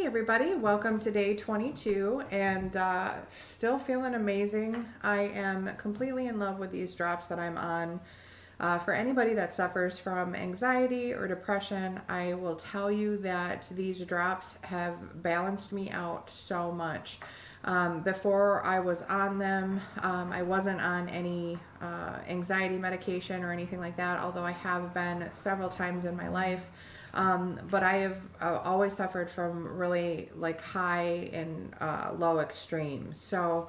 everybody, welcome to day 22 and still feeling amazing. I am completely in love with these drops that I'm on. For anybody that suffers from anxiety or depression, I will tell you that these drops have balanced me out so much. Before I was on them, I wasn't on any anxiety medication or anything like that, although I have been several times in my life. But I have always suffered from really like high and low extremes. So,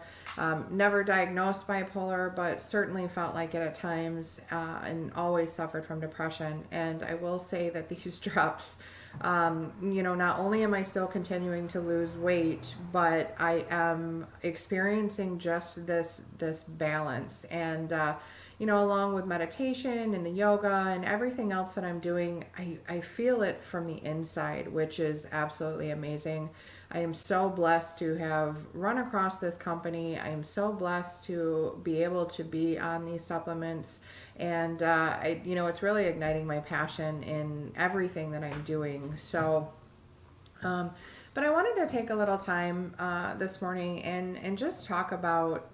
never diagnosed bipolar, but certainly felt like it at times, and always suffered from depression. And I will say that these drops, not only am I still continuing to lose weight, but I am experiencing just this balance. And along with meditation and the yoga and everything else that I'm doing, I feel it from the inside, which is absolutely amazing. I am so blessed to have run across this company. I am so blessed to be able to be on these supplements. And, it's really igniting my passion in everything that I'm doing. So, but I wanted to take a little time this morning and just talk about,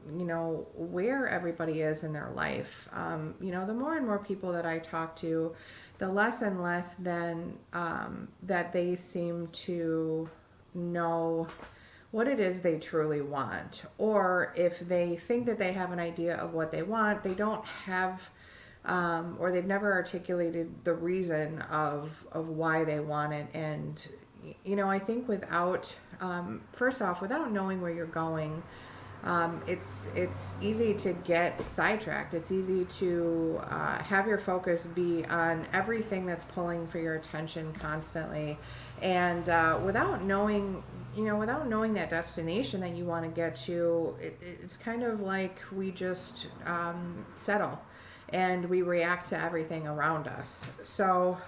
where everybody is in their life. The more and more people that I talk to, the less and less then that they seem to know what it is they truly want. Or if they think that they have an idea of what they want, they don't have or they've never articulated the reason of why they want it. And I think first off, without knowing where you're going, it's easy to get sidetracked. It's easy to have your focus be on everything that's pulling for your attention constantly, and without knowing that destination that you want to get to, it's kind of like we just settle, and we react to everything around us. So.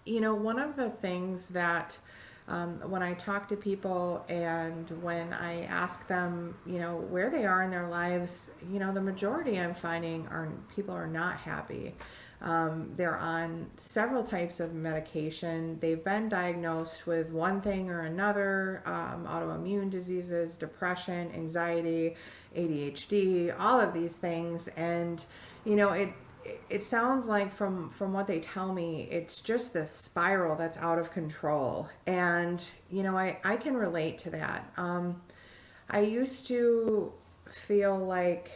One of the things that when I talk to people and when I ask them, where they are in their lives, the majority I'm finding people are not happy. They're on several types of medication. They've been diagnosed with one thing or another, autoimmune diseases, depression, anxiety, ADHD, all of these things. And, it sounds like from what they tell me, it's just this spiral that's out of control. And, I can relate to that. I used to feel like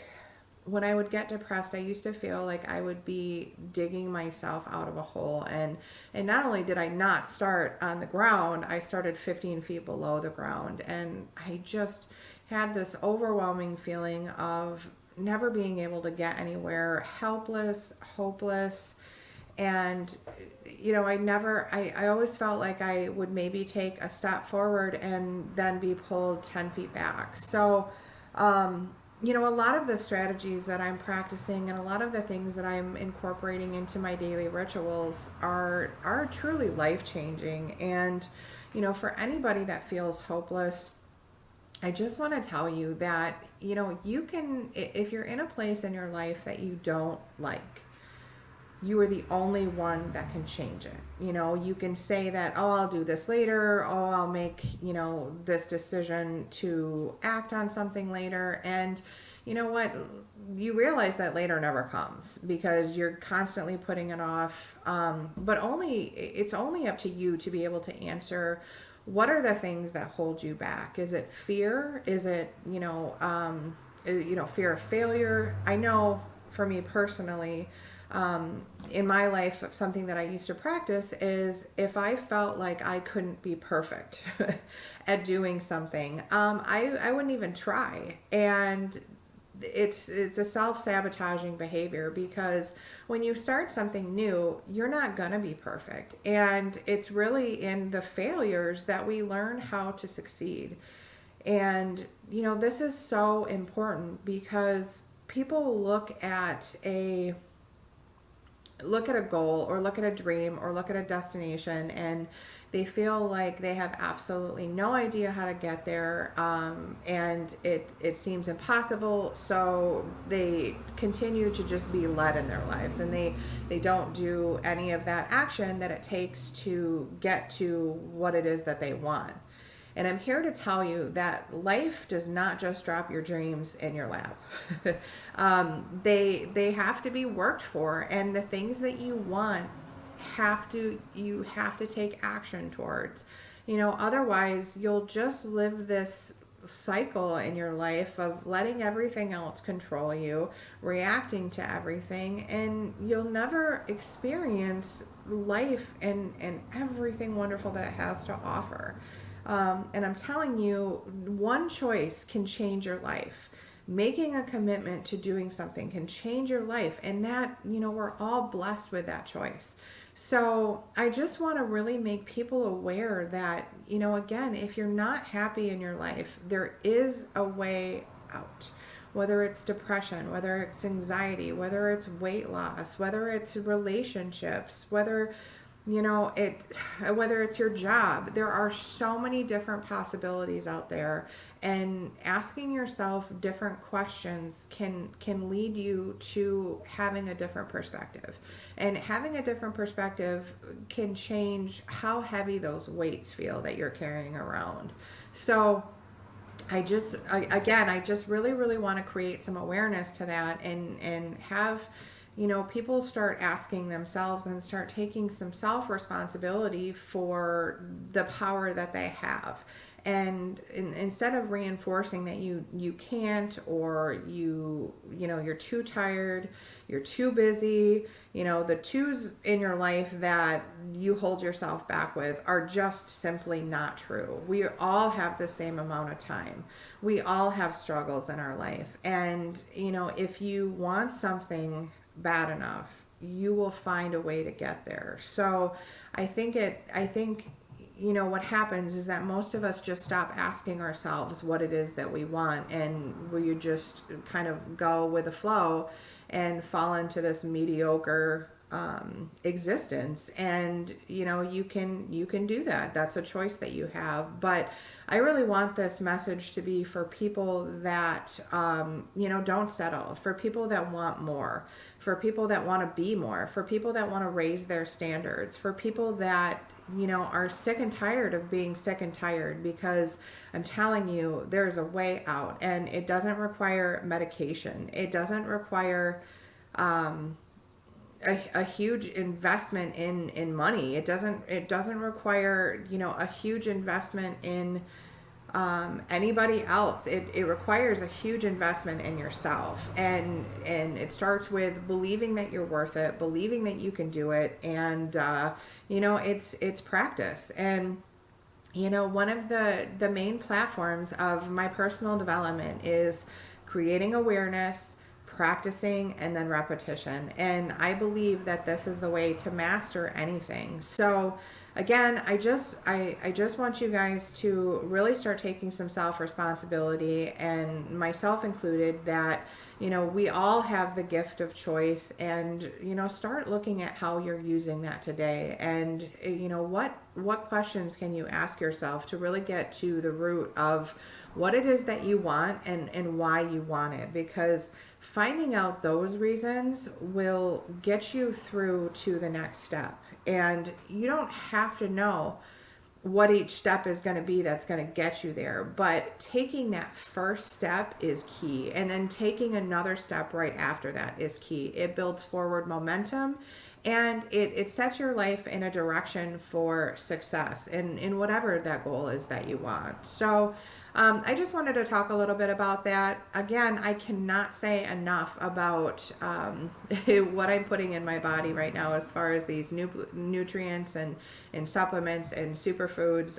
when I would get depressed, I used to feel like I would be digging myself out of a hole. And not only did I not start on the ground, I started 15 feet below the ground. And I just had this overwhelming feeling of never being able to get anywhere, helpless, hopeless. And, I always felt like I would maybe take a step forward and then be pulled 10 feet back. So, a lot of the strategies that I'm practicing and a lot of the things that I'm incorporating into my daily rituals are truly life-changing. And, for anybody that feels hopeless, I just want to tell you that, you can, if you're in a place in your life that you don't like, you are the only one that can change it. You can say that, oh, I'll do this later. Oh, I'll make, this decision to act on something later. And you know what? You realize that later never comes because you're constantly putting it off. But it's only up to you to be able to answer, what are the things that hold you back? Is it fear? Is it, fear of failure? I know for me personally, in my life, something that I used to practice is if I felt like I couldn't be perfect at doing something, I wouldn't even try. And it's a self-sabotaging behavior, because when you start something new, you're not going to be perfect. And it's really in the failures that we learn how to succeed. And, this is so important because people look at look at a goal or look at a dream or look at a destination, and they feel like they have absolutely no idea how to get there, and it seems impossible, so they continue to just be led in their lives, and they don't do any of that action that it takes to get to what it is that they want. And I'm here to tell you that life does not just drop your dreams in your lap. They have to be worked for, and the things that you want you have to take action towards. Otherwise you'll just live this cycle in your life of letting everything else control you, reacting to everything, and you'll never experience life and everything wonderful that it has to offer. And I'm telling you, one choice can change your life. Making a commitment to doing something can change your life, and that, we're all blessed with that choice. So I just want to really make people aware that, again, if you're not happy in your life, there is a way out. Whether it's depression, whether it's anxiety, whether it's weight loss, whether it's relationships, whether whether it's your job. There are so many different possibilities out there, and asking yourself different questions can lead you to having a different perspective. And having a different perspective can change how heavy those weights feel that you're carrying around. So I just really, really want to create some awareness to that, and have people start asking themselves and start taking some self-responsibility for the power that they have. And instead of reinforcing that you can't, or you're too tired, you're too busy, the twos in your life that you hold yourself back with are just simply not true. We all have the same amount of time. We all have struggles in our life. And, if you want something bad enough, you will find a way to get there. So I think what happens is that most of us just stop asking ourselves what it is that we want, and we just kind of go with the flow and fall into this mediocre existence. And you can do that. That's a choice that you have. But I really want this message to be for people that don't settle, for people that want more, for people that want to be more, for people that want to raise their standards, for people that are sick and tired of being sick and tired. Because I'm telling you, there's a way out, and it doesn't require medication. It doesn't require a huge investment in money. It doesn't require a huge investment in anybody else. It requires a huge investment in yourself, and it starts with believing that you're worth it, believing that you can do it, and it's practice. And one of the main platforms of my personal development is creating awareness, practicing, and then repetition. And I believe that this is the way to master anything. So again, I just want you guys to really start taking some self-responsibility, and myself included, that we all have the gift of choice, and start looking at how you're using that today. And what questions can you ask yourself to really get to the root of what it is that you want, and why you want it. Because finding out those reasons will get you through to the next step. And you don't have to know what each step is going to be that's going to get you there, but taking that first step is key, and then taking another step right after that is key. It builds forward momentum, and it sets your life in a direction for success in whatever that goal is that you want. So I just wanted to talk a little bit about that. Again, I cannot say enough about what I'm putting in my body right now as far as these nutrients and supplements and superfoods.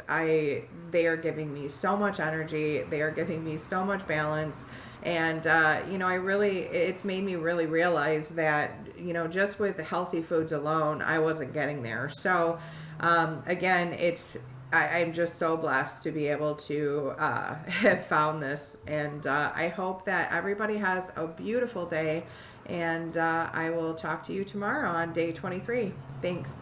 They are giving me so much energy. They are giving me so much balance. And, it's made me really realize that, just with healthy foods alone, I wasn't getting there. So, again, I'm just so blessed to be able to have found this. And I hope that everybody has a beautiful day. And I will talk to you tomorrow on day 23. Thanks.